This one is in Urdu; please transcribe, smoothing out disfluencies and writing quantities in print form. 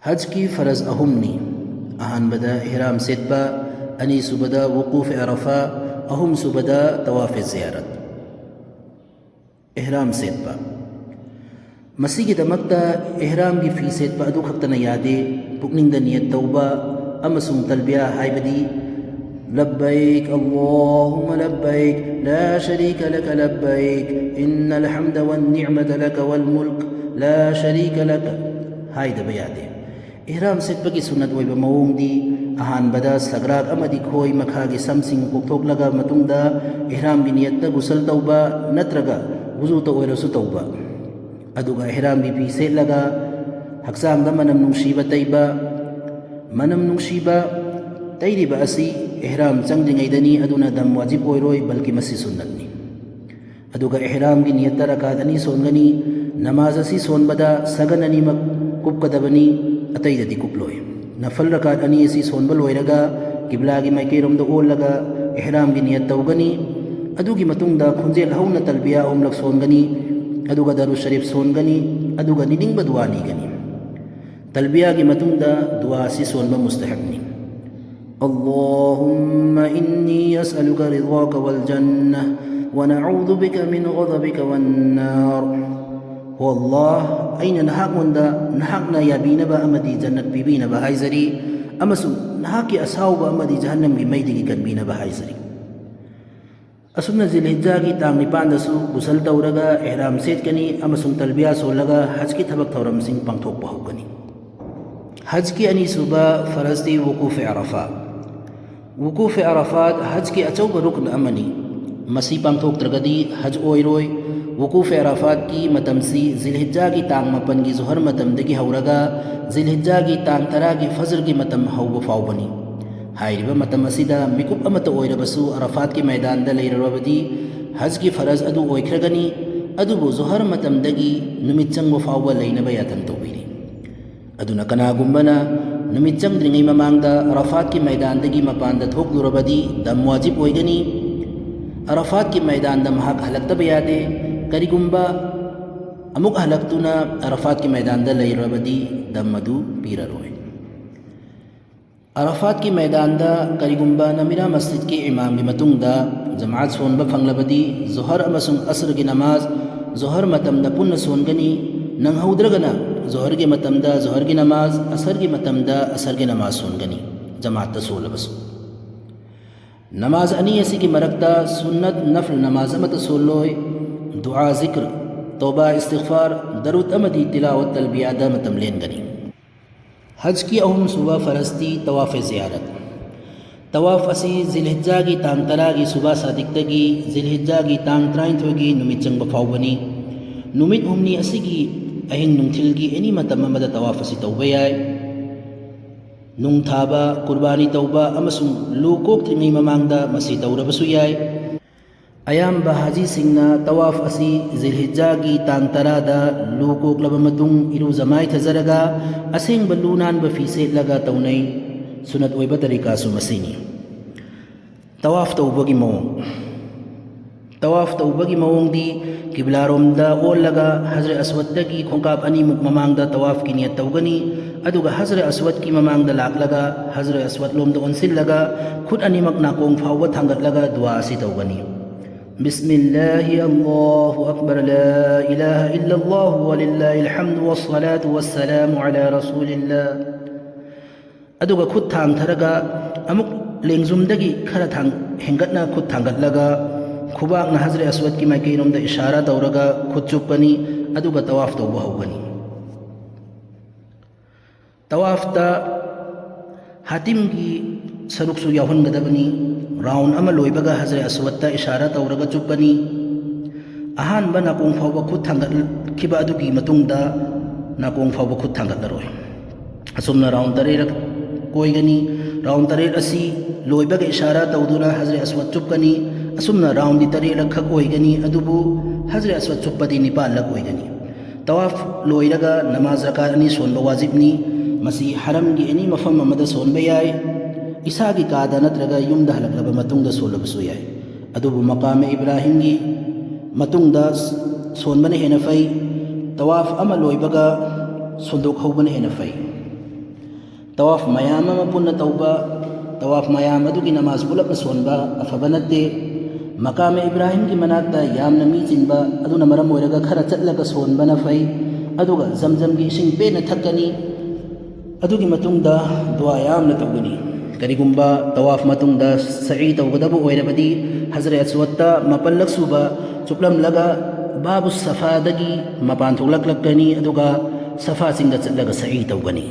حج کی فرض اہمنی اہان بدا احرام سیدبا انی سبدا وقوف عرفہ اہم سبدا طواف زیارت احرام سیدبا مسیح کی دمکتا احرام کی فی سیدبا ادو خطنا یادے پکننگ دا نیت توبہ امسون تلبیہ حائبدی لبیک اللہم لبیک لا شریک لک لبیک ان الحمد والنعمت لک والملک لا شریک لک حائد بیادے احرام سیدبا کی سنت ویبا موong دی اہان بدا سگراک امدی کھوئی مکھا کی سمسنگ کوکتوک لگا متنگ دا احرام کی نیت دا غسل توبہ نترگا وضو تو ویرسو توبہ ادوگا احرام کی پی سید لگا حقسام دا منم نمشیبہ تیبہ منم نمشیبہ تیریبہ اسی احرام چنگ دنگی دنی ادونا دم واجب اویروی بلکہ مسی سنت نی ادوگا احرام کی نیت دا رکات انی سونگنی نماز اسی سون بدا سگن انی مک کب کدبنی اتاید دی کب لوئی نفل رکات انی اسی سون بلوئی رگا قبلہ کی مائکیرم دا اول لگا احرام کی نیت توگنی ادو کی متنگ دا کھنزیل ہون تلبیہ اوم لگ سونگنی ادوگا درو شریف سونگنی ادوگا نیدنگ با دعانی گنی تلبیہ کی متنگ دا دعا سی سون با مستحقنی اللهم إني أسألك رضاك والجنة ونعوذ بك من غضبك والنار هو الله أين نحق من دا نحقنا يبين با أمدي جنة بيبين با هايزري أمسو نحقي أساو با أمدي جهنم بميدي كان بين با هايزري أسمنا ذي الهجا کی تانگی پاندسو غسل دورگا احرام سید کنی أمسو تلبیہ سو لگا حج کی تھبک تھورم سنگ پانگتوک بہو کنی حج کی انی صبح فرض دی وقوف عرفہ وقوف عرفات حج کی اچوک رکن امنی مسی پانگتوک ترگدی حج اویروی وقوف عرفات کی متمسی ذی الحجہ کی تانگ مپن کی ظہر متم دگی ہورگا ذی الحجہ کی تانگ ترا کی فجر کی متم ہو بفاو بنی حائربا متم اسیدہ مکب امت اویربسو عرفات کی میدان دا لیر ربدی حج کی فرض ادو اویکرگنی ادو بو ظہر متم دگی نمت چنگ وفاو با لینبا یاتن توبیری ادو نکنا گمبنا نمت چنگ درنگی ممانگ دا عرفات کی میدان دگی مپان دا تھوک لربدی دم واجب ہوئیگنی عرفات کی میدان دا محاق حلقتا بیادے کری گمبا امک حلقتونا عرفات کی میدان دا لیر ربدی دم مدو پیرا روئے عرفات کی میدان دا کری گمبا نمیرا مسجد کے امام کی متنگ دا جماعت سون بفنگ لبدی ظہر امسنگ عصر کی نماز ظہر متم دا پن سونگنی ننگ ہودرگنا ظہر کی متم دا ظہر کی نماز عصر کی متم دا عصر کی نماز سونگنی جماعت تا سول بسو نماز انی اسی کی مرکتا سنت نفل نماز امت سولوئے دعا ذکر توبہ استغفار درود امدی تلاوت تلبیہ دا متم لین گنی حج کی اہم صبح فرستی طواف زیارت طواف اسی ذی الحجہ کی تانگ ترا کی صبح صادقتگی ذی الحجہ کی تانگ ترائن تھوگی نمت چنگ بفاو بنی نمت ہمنی اسی کی اہنگ نمتھل کی انی متم مدد طواف اسی توبہ آئے نم تھابا قربانی توبہ امسن لوکوک تھمی ممانگ دا مسی تورب سوی آئے ایام با حاجی سنگنا طواف اسی ذی الحجہ کی تانگ ترا دا لوکوک لبمتنگ ارو زمائی تھزرگا اسنگ بلونان بفی سید لگا تونئی سنت ویبا طریقہ سو مسینی طواف توبہ کی موong طواف توبہ کی موong دی قبلہ روم دا اول لگا حضر اسود کی کھنکاب انی ممانگ دا طواف کی نیت توگنی ادوگا حضر اسود کی ممانگ دا لاک لگا حضر اسود لوم دا انسل لگا خود انی مکنا کونگ فاوت تھنگت لگا دعا سی توگنی بسم اللہ اللہ اکبر لا الہ الا اللہ وللہ الحمد والصلاة والسلام علی رسول اللہ ادوگا خود تھانگ تھرگا امک لینگزم دگی کھر تھانگ ہنگتنا خود تھانگت لگا کھباقنا حضر اسود کی مکینم دا اشارہ دورگا خود چپنی ادوگا طواف توبہ ہوگنی طواف تا حاتم کی سرک سو یاہن گدبنی راؤن عمل ہوئی بگا حضر اسود تا اشارہ تورگا چپنی اہان با ناکون فاو خود تھنگت کبا ادو کی متنگ دا ناکون فاو خود تھنگت لروئی اسمنا راؤن تریر کوئی گنی راؤن تریر اسی لوئی بگا اشارہ تودونا حضر اسود چپکنی اسمنا راؤن دی تریر رکھا کوئی گنی ادو بو حضر اسود چپ دی نپال لگوئی گنی طواف لوئی لگا نماز رکا انی سون بواجبنی مسیح حرم کی انی مفہم ممد سون بیائی عیسیٰ کی قادنت رگا یم دا حلق لبا متنگ دا سول بسوی آئے ادو مقام ابراہیم کی متنگ دا سون بنے نفائی طواف عمل ہوئی بگا صندوق ہو بنے نفائی ꯇꯋꯥꯐ ꯃꯌꯥꯝ ꯑꯃ ꯄꯨꯟꯅ ꯇꯧꯕ ꯇꯋꯥꯐ ꯃꯌꯥꯝ ꯑꯗꯨꯒꯤ ꯅꯃꯥꯖ ꯄꯨꯂꯞꯅ ꯁꯣꯟꯕ ꯑꯐꯕ ꯅꯠꯇꯦ ꯃꯀꯥꯝ ꯏꯕ꯭ꯔꯥꯍꯤꯝꯒꯤ ꯃꯅꯥꯛꯇ ꯌꯥꯝꯅ ꯃꯤ ꯆꯤꯟꯕ ꯑꯗꯨꯅ ꯃꯔꯝ ꯑꯣꯏꯔꯒ ꯈꯔ ꯆꯠꯂꯒ ꯁꯣꯟꯕꯅ ꯐꯩ ꯑꯗꯨꯒ ꯖꯝꯖꯝꯒꯤ ꯏꯁꯤꯡ ꯄꯦꯟꯅ ꯊꯛꯀꯅꯤ ꯑꯗꯨꯒꯤ ꯃꯇꯨꯡꯗ ꯗꯨꯋꯥ ꯌꯥꯝꯅ ꯇꯧꯒꯅꯤ ꯀꯔꯤꯒꯨꯝꯕ ꯇꯋꯥꯐ ꯃꯇꯨꯡꯗ ꯁዒ ꯇꯧꯒꯗꯕ ꯑꯣꯏꯔꯕꯗꯤ ꯍꯖꯔꯠ ꯑꯁꯋꯠꯇ ꯃꯥꯄꯜꯂꯛ ꯁꯨꯕ ꯆꯨꯞꯂꯝꯂꯒ ꯕꯥꯕꯨ ꯁꯐꯥꯗꯒꯤ ꯃꯄꯥꯟ ꯊꯣꯛꯂꯛꯂꯛꯀꯅꯤ ꯑꯗꯨꯒ ꯁꯐꯥ ꯆꯤꯡꯗ ꯆꯠꯂꯒ ꯁዒ ꯇꯧꯒꯅꯤ